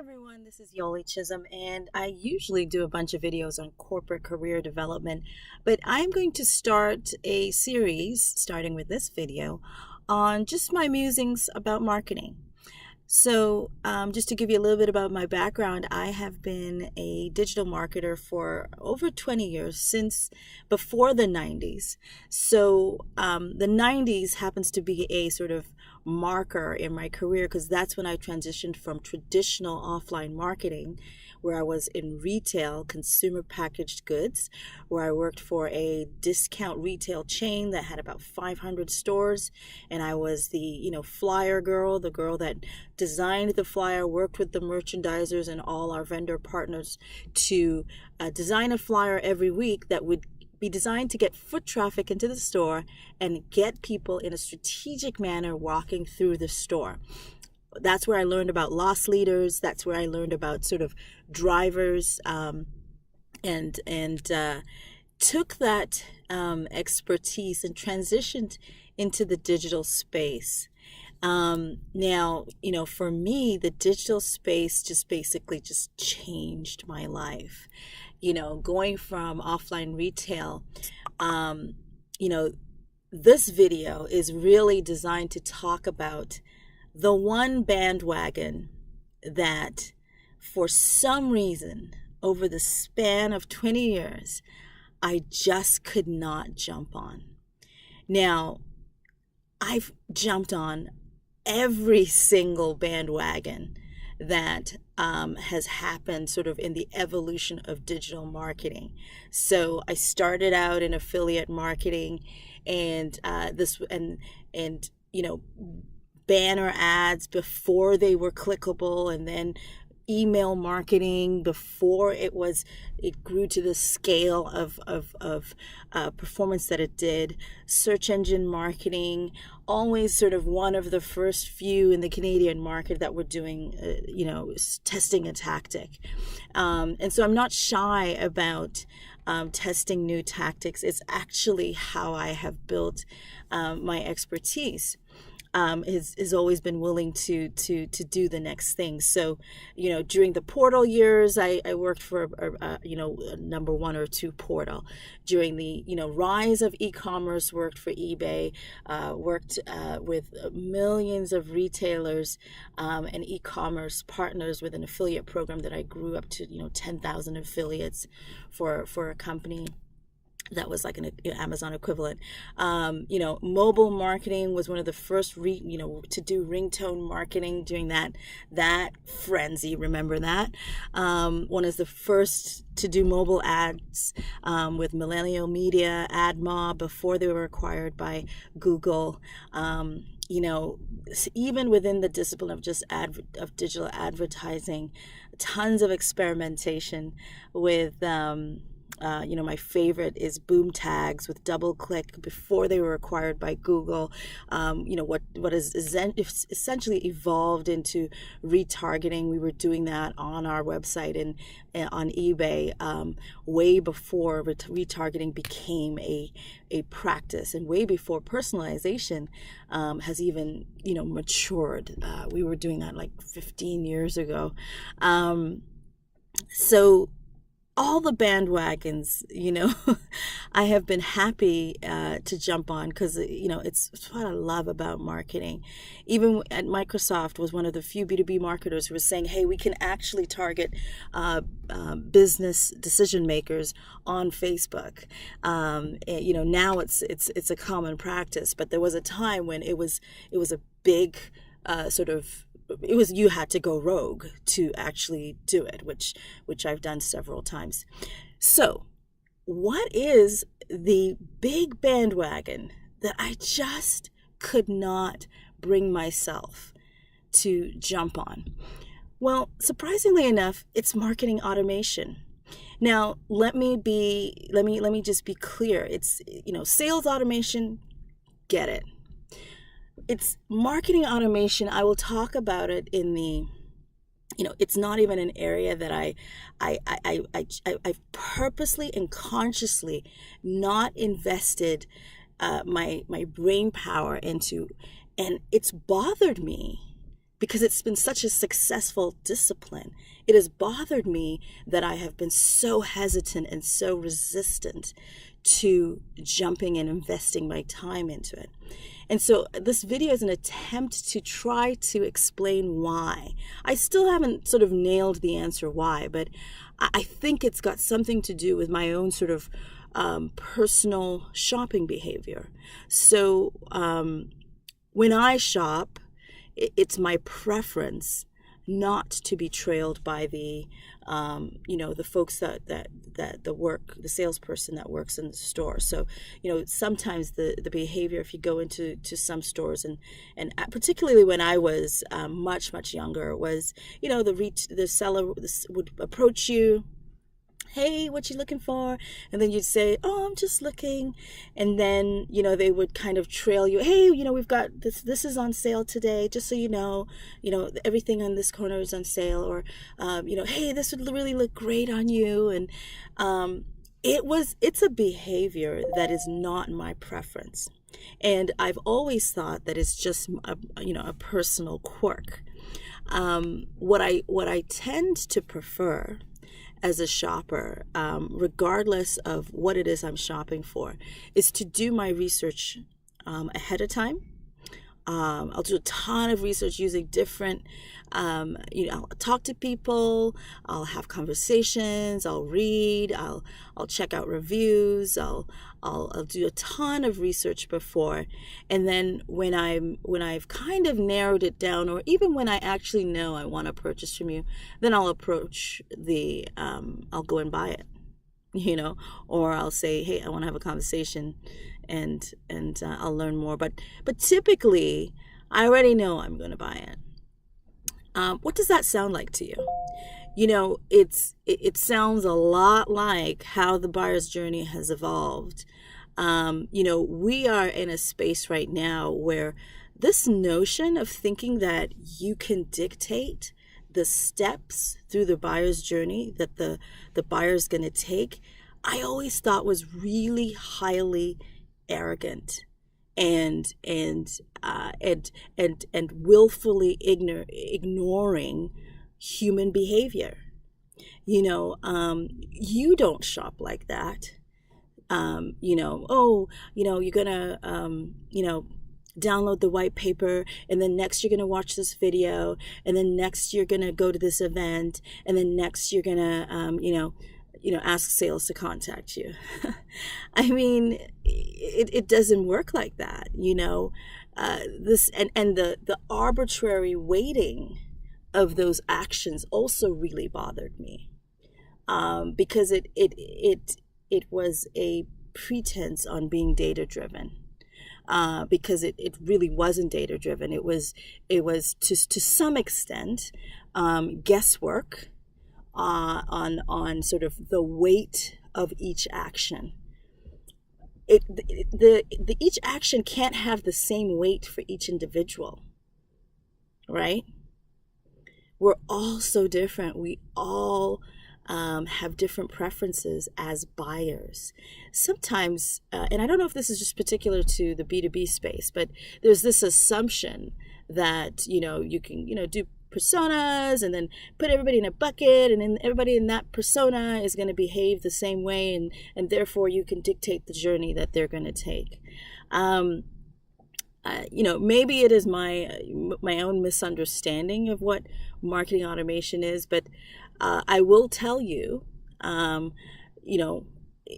everyone, this is Yoli Chisholm, and I usually do a bunch of videos on corporate career development, but I'm going to start a series, starting with this video, on just my musings about marketing. So, just to give you a little bit about my background, I have been a digital marketer for over 20 years, since before the 90s. So, the 90s happens to be a sort of marker in my career because that's when I transitioned from traditional offline marketing, where I was in retail, consumer packaged goods, where I worked for a discount retail chain that had about 500 stores. And I was the, flyer girl, the girl that designed the flyer, worked with the merchandisers and all our vendor partners to design a flyer every week that would be designed to get foot traffic into the store and get people in a strategic manner walking through the store. That's where I learned about loss leaders. That's where I learned about sort of drivers, and took that expertise and transitioned into the digital space. Now, for me, the digital space just basically just changed my life. Going from offline retail, this video is really designed to talk about the one bandwagon that for some reason over the span of 20 years, I just could not jump on. Now, I've jumped on every single bandwagon that has happened sort of in the evolution of digital marketing. So I started out in affiliate marketing and banner ads before they were clickable, and then email marketing before it grew to the scale of performance that it did. Search engine marketing, always sort of one of the first few in the Canadian market that were doing, testing a tactic. And so I'm not shy about testing new tactics. It's actually how I have built my expertise. Has always been willing to do the next thing. So, during the portal years, I worked for a number one or two portal. During the rise of e-commerce, worked for eBay, worked with millions of retailers and e-commerce partners with an affiliate program that I grew up to 10,000 affiliates for a company that was like an Amazon equivalent. Mobile marketing was one of the first to do ringtone marketing during that frenzy. Remember that? One is the first to do mobile ads with Millennial Media, AdMob, before they were acquired by Google. Even within the discipline of just of digital advertising, tons of experimentation with my favorite is boom tags with DoubleClick before they were acquired by Google. What is essentially evolved into retargeting. We were doing that on our website and on eBay way before retargeting became a practice, and way before personalization has even matured. We were doing that like 15 years ago. So all the bandwagons, I have been happy to jump on because, it's what I love about marketing. Even at Microsoft was one of the few B2B marketers who was saying, hey, we can actually target business decision makers on Facebook. Now it's a common practice, but there was a time when it was a big you had to go rogue to actually do it, which I've done several times. So what is the big bandwagon that I just could not bring myself to jump on? Well, surprisingly enough, it's marketing automation. Now, let me just be clear. It's, sales automation, get it. It's marketing automation. I will talk about it in the, it's not even an area that I've purposely and consciously not invested my brain power into, and it's bothered me because it's been such a successful discipline. It has bothered me that I have been so hesitant and so resistant to jumping and investing my time into it. And so this video is an attempt to try to explain why. I still haven't sort of nailed the answer why, but I think it's got something to do with my own sort of personal shopping behavior. So when I shop, it's my preference not to be trailed by the the folks that the salesperson that works in the store. So sometimes the behavior, if you go into some stores, and particularly when I was much younger, was the seller would approach you. Hey, what you looking for? And then you'd say, oh, I'm just looking. And then, they would kind of trail you. Hey, we've got this is on sale today, just so you know, everything on this corner is on sale. Or, hey, this would really look great on you. And it's a behavior that is not my preference. And I've always thought that it's just a personal quirk. What I tend to prefer as a shopper, regardless of what it is I'm shopping for, is to do my research ahead of time. I'll do a ton of research using different, I'll talk to people, I'll have conversations, I'll read, I'll check out reviews, I'll do a ton of research before, and then when I've kind of narrowed it down, or even when I actually know I want to purchase from you, then I'll approach I'll go and buy it, or I'll say, hey, I want to have a conversation, and I'll learn more. But typically, I already know I'm going to buy it. What does that sound like to you? It sounds a lot like how the buyer's journey has evolved. We are in a space right now where this notion of thinking that you can dictate the steps through the buyer's journey that the buyer's going to take, I always thought was really highly arrogant and willfully ignoring human behavior. You don't shop like that. You're gonna download the white paper, and then next you're gonna watch this video, and then next you're gonna go to this event, and then next you're gonna ask sales to contact you. I mean, it doesn't work like that, this and the arbitrary weighting of those actions also really bothered me, because it was a pretense on being data driven, because it really wasn't data driven. It was to some extent guesswork on sort of the weight of each action. Each action can't have the same weight for each individual, right? We're all so different. We all have different preferences as buyers. Sometimes, and I don't know if this is just particular to the B2B space, but there's this assumption that, you can, do personas and then put everybody in a bucket, and then everybody in that persona is going to behave the same way, and therefore you can dictate the journey that they're going to take. Maybe it is my own misunderstanding of what marketing automation is, but I will tell you,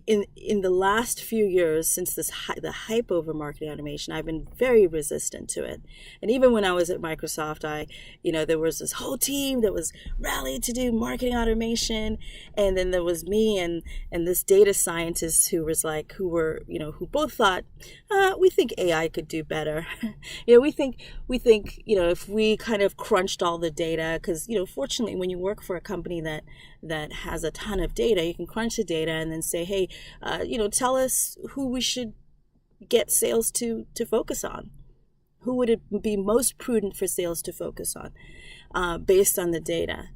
in the last few years, since the hype over marketing automation, I've been very resistant to it. And even when I was at Microsoft, there was this whole team that was rallied to do marketing automation, and then there was me and this data scientist who both thought, we think AI could do better. We think if we kind of crunched all the data, because fortunately, when you work for a company that has a ton of data, you can crunch the data and then say, hey, tell us who we should get sales to focus on. Who would it be most prudent for sales to focus on based on the data?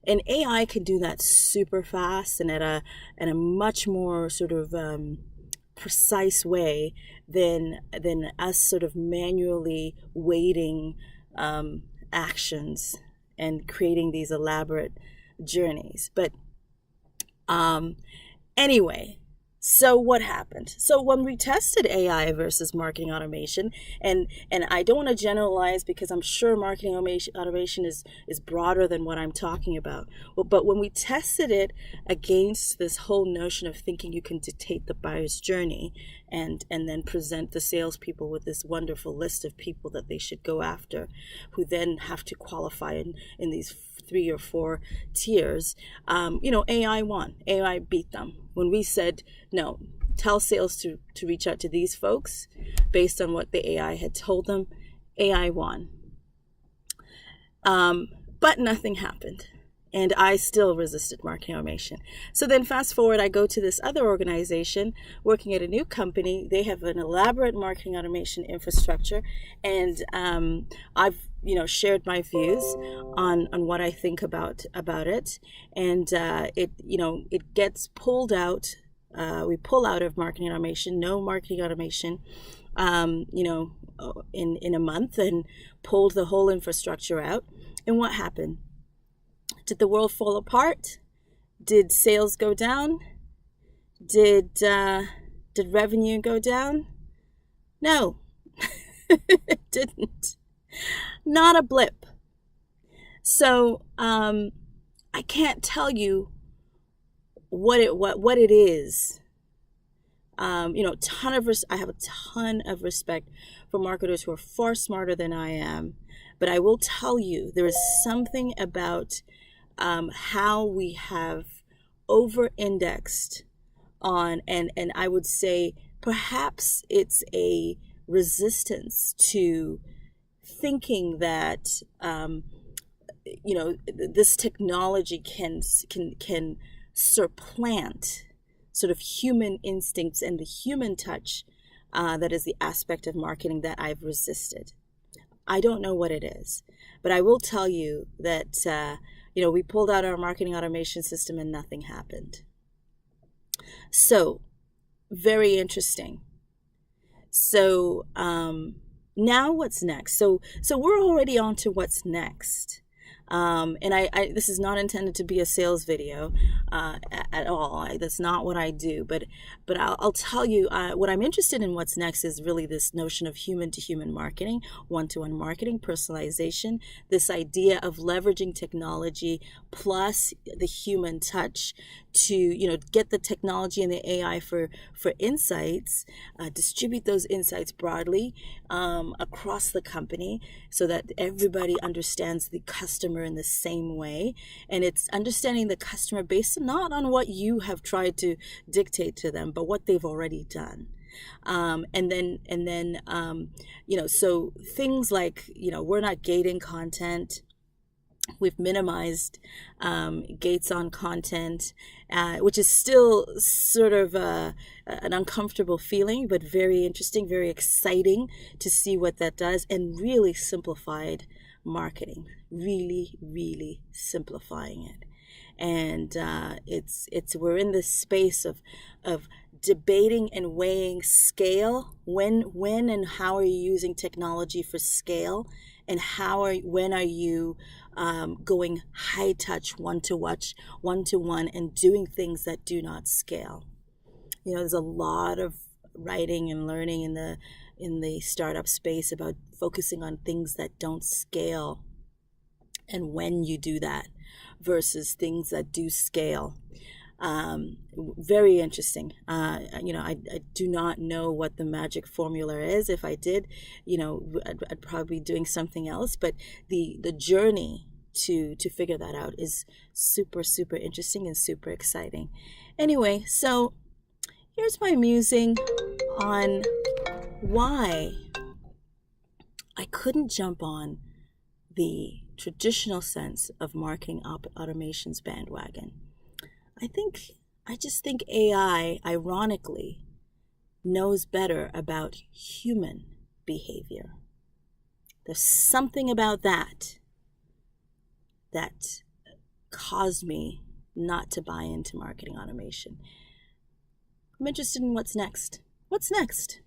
And AI can do that super fast and at a much more sort of precise way than us sort of manually weighting actions and creating these elaborate journeys. But anyway, so what happened? So when we tested AI versus marketing automation, and I don't want to generalize because I'm sure marketing automation is broader than what I'm talking about. Well, but when we tested it against this whole notion of thinking you can dictate the buyer's journey and then present the salespeople with this wonderful list of people that they should go after, who then have to qualify in these 3 or 4 tiers, AI won. AI beat them. When we said, no, tell sales to reach out to these folks based on what the AI had told them, AI won. But nothing happened. And I still resisted marketing automation. So then fast forward, I go to this other organization working at a new company. They have an elaborate marketing automation infrastructure. And I've shared my views on what I think about it. And it gets pulled out. We pull out of marketing automation, no marketing automation, in a month, and pulled the whole infrastructure out. And what happened? Did the world fall apart? Did sales go down? Did revenue go down? No, it didn't. Not a blip. So I can't tell you what it is. I have a ton of respect for marketers who are far smarter than I am, but I will tell you there is something about how we have over-indexed on, and I would say perhaps it's a resistance to thinking that this technology can supplant sort of human instincts and the human touch that is the aspect of marketing that I've resisted. I don't know what it is, but I will tell you that we pulled out our marketing automation system and nothing happened. So, very interesting. So, now what's next? So we're already on to what's next. And I this is not intended to be a sales video at all. That's not what I do. But I'll tell you what I'm interested in. What's next is really this notion of human-to-human marketing, one-to-one marketing, personalization. This idea of leveraging technology plus the human touch to get the technology and the AI for insights, distribute those insights broadly across the company so that everybody understands the customer in the same way, and it's understanding the customer based not on what you have tried to dictate to them, but what they've already done. And then so things like we're not gating content. We've minimized gates on content, which is still sort of an uncomfortable feeling, but very interesting, very exciting to see what that does, and really simplified marketing, really, really simplifying it. And we're in this space of debating and weighing scale. When and how are you using technology for scale, and when are you going high touch, one to one, and doing things that do not scale? There's a lot of writing and learning in the startup space about focusing on things that don't scale, and when you do that versus things that do scale. Very interesting. I do not know what the magic formula is. If I did, I'd probably be doing something else. But the journey to figure that out is super, super interesting and super exciting. Anyway, so here's my musing on why I couldn't jump on the traditional sense of marketing automation's bandwagon. I just think AI, ironically, knows better about human behavior. There's something about that caused me not to buy into marketing automation. I'm interested in what's next. What's next?